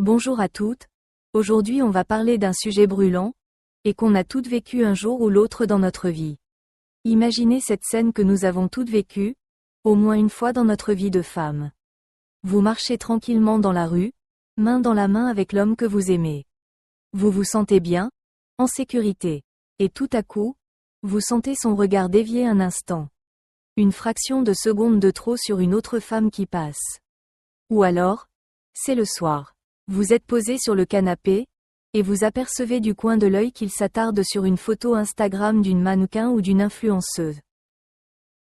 Bonjour à toutes. Aujourd'hui on va parler d'un sujet brûlant, et qu'on a toutes vécu un jour ou l'autre dans notre vie. Imaginez cette scène que nous avons toutes vécue, au moins une fois dans notre vie de femme. Vous marchez tranquillement dans la rue, main dans la main avec l'homme que vous aimez. Vous vous sentez bien, en sécurité. Et tout à coup, vous sentez son regard dévier un instant. Une fraction de seconde de trop sur une autre femme qui passe. Ou alors, c'est le soir. Vous êtes posé sur le canapé, et vous apercevez du coin de l'œil qu'il s'attarde sur une photo Instagram d'une mannequin ou d'une influenceuse.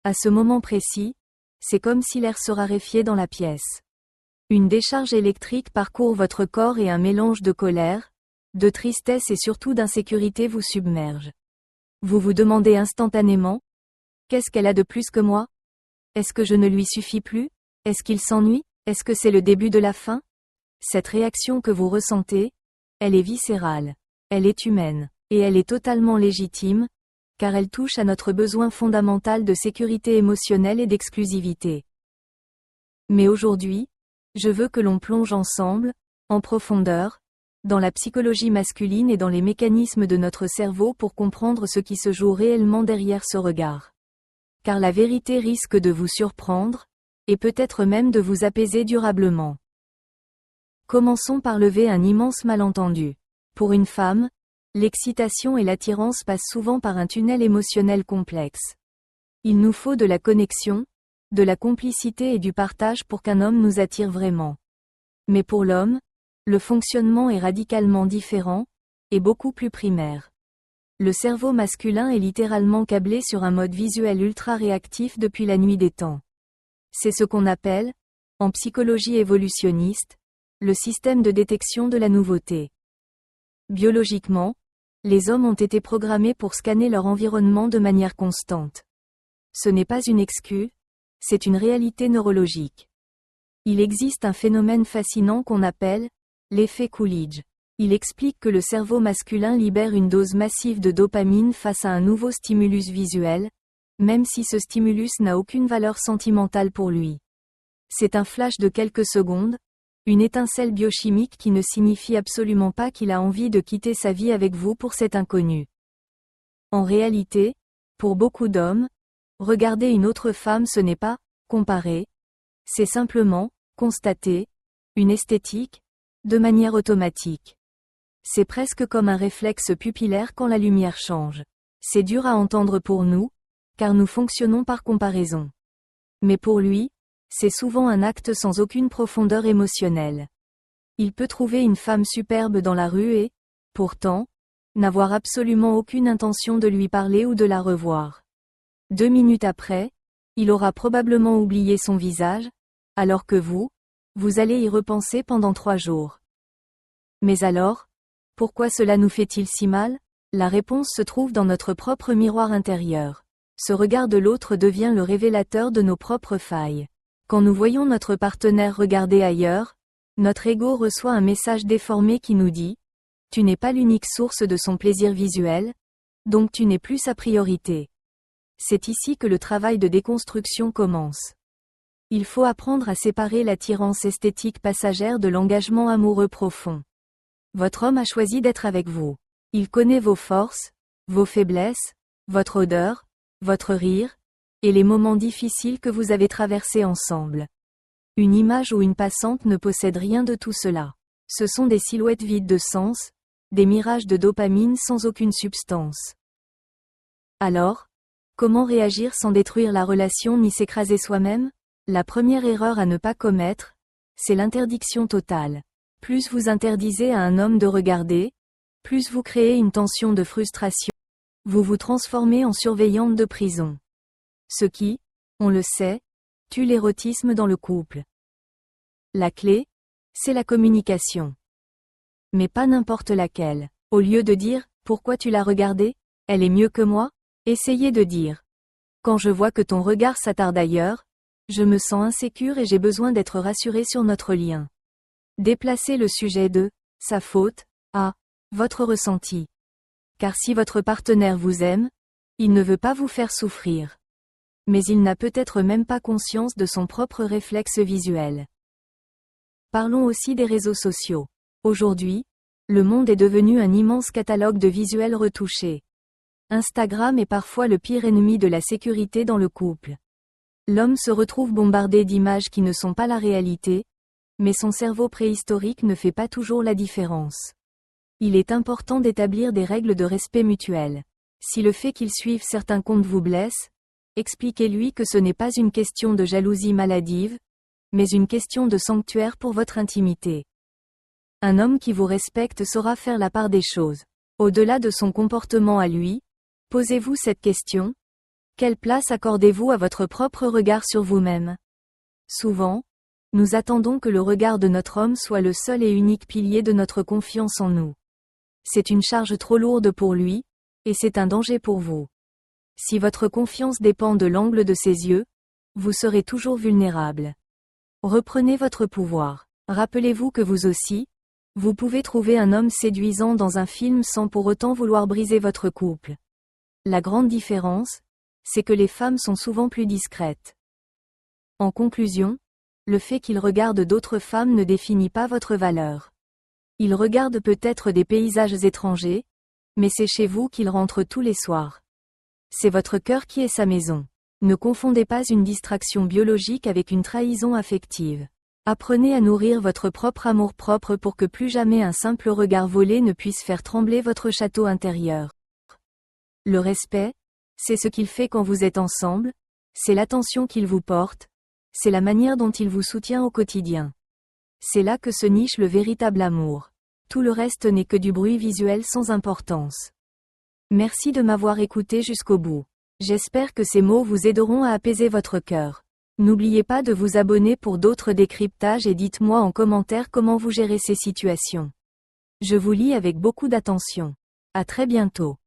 À ce moment précis, c'est comme si l'air se raréfiait dans la pièce. Une décharge électrique parcourt votre corps et un mélange de colère, de tristesse et surtout d'insécurité vous submerge. Vous vous demandez instantanément, qu'est-ce qu'elle a de plus que moi? Est-ce que je ne lui suffis plus? Est-ce qu'il s'ennuie? Est-ce que c'est le début de la fin? Cette réaction que vous ressentez, elle est viscérale, elle est humaine, et elle est totalement légitime, car elle touche à notre besoin fondamental de sécurité émotionnelle et d'exclusivité. Mais aujourd'hui, je veux que l'on plonge ensemble, en profondeur, dans la psychologie masculine et dans les mécanismes de notre cerveau pour comprendre ce qui se joue réellement derrière ce regard. Car la vérité risque de vous surprendre, et peut-être même de vous apaiser durablement. Commençons par lever un immense malentendu. Pour une femme, l'excitation et l'attirance passent souvent par un tunnel émotionnel complexe. Il nous faut de la connexion, de la complicité et du partage pour qu'un homme nous attire vraiment. Mais pour l'homme, le fonctionnement est radicalement différent, et beaucoup plus primaire. Le cerveau masculin est littéralement câblé sur un mode visuel ultra réactif depuis la nuit des temps. C'est ce qu'on appelle, en psychologie évolutionniste, le système de détection de la nouveauté. Biologiquement, les hommes ont été programmés pour scanner leur environnement de manière constante. Ce n'est pas une excuse, c'est une réalité neurologique. Il existe un phénomène fascinant qu'on appelle l'effet Coolidge. Il explique que le cerveau masculin libère une dose massive de dopamine face à un nouveau stimulus visuel, même si ce stimulus n'a aucune valeur sentimentale pour lui. C'est un flash de quelques secondes, une étincelle biochimique qui ne signifie absolument pas qu'il a envie de quitter sa vie avec vous pour cet inconnu. En réalité, pour beaucoup d'hommes, regarder une autre femme ce n'est pas comparer, c'est simplement constater une esthétique de manière automatique. C'est presque comme un réflexe pupillaire quand la lumière change. C'est dur à entendre pour nous, car nous fonctionnons par comparaison. Mais pour lui, c'est souvent un acte sans aucune profondeur émotionnelle. Il peut trouver une femme superbe dans la rue et, pourtant, n'avoir absolument aucune intention de lui parler ou de la revoir. 2 minutes après, il aura probablement oublié son visage, alors que vous allez y repenser pendant 3 jours. Mais alors, pourquoi cela nous fait-il si mal? La réponse se trouve dans notre propre miroir intérieur. Ce regard de l'autre devient le révélateur de nos propres failles. Quand nous voyons notre partenaire regarder ailleurs, notre ego reçoit un message déformé qui nous dit « Tu n'es pas l'unique source de son plaisir visuel, donc tu n'es plus sa priorité ». C'est ici que le travail de déconstruction commence. Il faut apprendre à séparer l'attirance esthétique passagère de l'engagement amoureux profond. Votre homme a choisi d'être avec vous. Il connaît vos forces, vos faiblesses, votre odeur, votre rire, et les moments difficiles que vous avez traversés ensemble. Une image ou une passante ne possède rien de tout cela. Ce sont des silhouettes vides de sens, des mirages de dopamine sans aucune substance. Alors, comment réagir sans détruire la relation ni s'écraser soi-même? La première erreur à ne pas commettre, c'est l'interdiction totale. Plus vous interdisez à un homme de regarder, plus vous créez une tension de frustration. Vous vous transformez en surveillante de prison. Ce qui, on le sait, tue l'érotisme dans le couple. La clé, c'est la communication. Mais pas n'importe laquelle. Au lieu de dire « Pourquoi tu l'as regardée? Elle est mieux que moi ?» Essayez de dire « Quand je vois que ton regard s'attarde ailleurs, je me sens insécure et j'ai besoin d'être rassurée sur notre lien. » Déplacez le sujet de « sa faute » à « votre ressenti ». Car si votre partenaire vous aime, il ne veut pas vous faire souffrir. Mais il n'a peut-être même pas conscience de son propre réflexe visuel. Parlons aussi des réseaux sociaux. Aujourd'hui, le monde est devenu un immense catalogue de visuels retouchés. Instagram est parfois le pire ennemi de la sécurité dans le couple. L'homme se retrouve bombardé d'images qui ne sont pas la réalité, mais son cerveau préhistorique ne fait pas toujours la différence. Il est important d'établir des règles de respect mutuel. Si le fait qu'il suive certains comptes vous blesse, expliquez-lui que ce n'est pas une question de jalousie maladive, mais une question de sanctuaire pour votre intimité. Un homme qui vous respecte saura faire la part des choses. Au-delà de son comportement à lui, posez-vous cette question. Quelle place accordez-vous à votre propre regard sur vous-même? Souvent, nous attendons que le regard de notre homme soit le seul et unique pilier de notre confiance en nous. C'est une charge trop lourde pour lui, et c'est un danger pour vous. Si votre confiance dépend de l'angle de ses yeux, vous serez toujours vulnérable. Reprenez votre pouvoir. Rappelez-vous que vous aussi, vous pouvez trouver un homme séduisant dans un film sans pour autant vouloir briser votre couple. La grande différence, c'est que les femmes sont souvent plus discrètes. En conclusion, le fait qu'il regarde d'autres femmes ne définit pas votre valeur. Il regarde peut-être des paysages étrangers, mais c'est chez vous qu'il rentre tous les soirs. C'est votre cœur qui est sa maison. Ne confondez pas une distraction biologique avec une trahison affective. Apprenez à nourrir votre propre amour-propre pour que plus jamais un simple regard volé ne puisse faire trembler votre château intérieur. Le respect, c'est ce qu'il fait quand vous êtes ensemble, c'est l'attention qu'il vous porte, c'est la manière dont il vous soutient au quotidien. C'est là que se niche le véritable amour. Tout le reste n'est que du bruit visuel sans importance. Merci de m'avoir écouté jusqu'au bout. J'espère que ces mots vous aideront à apaiser votre cœur. N'oubliez pas de vous abonner pour d'autres décryptages et dites-moi en commentaire comment vous gérez ces situations. Je vous lis avec beaucoup d'attention. À très bientôt.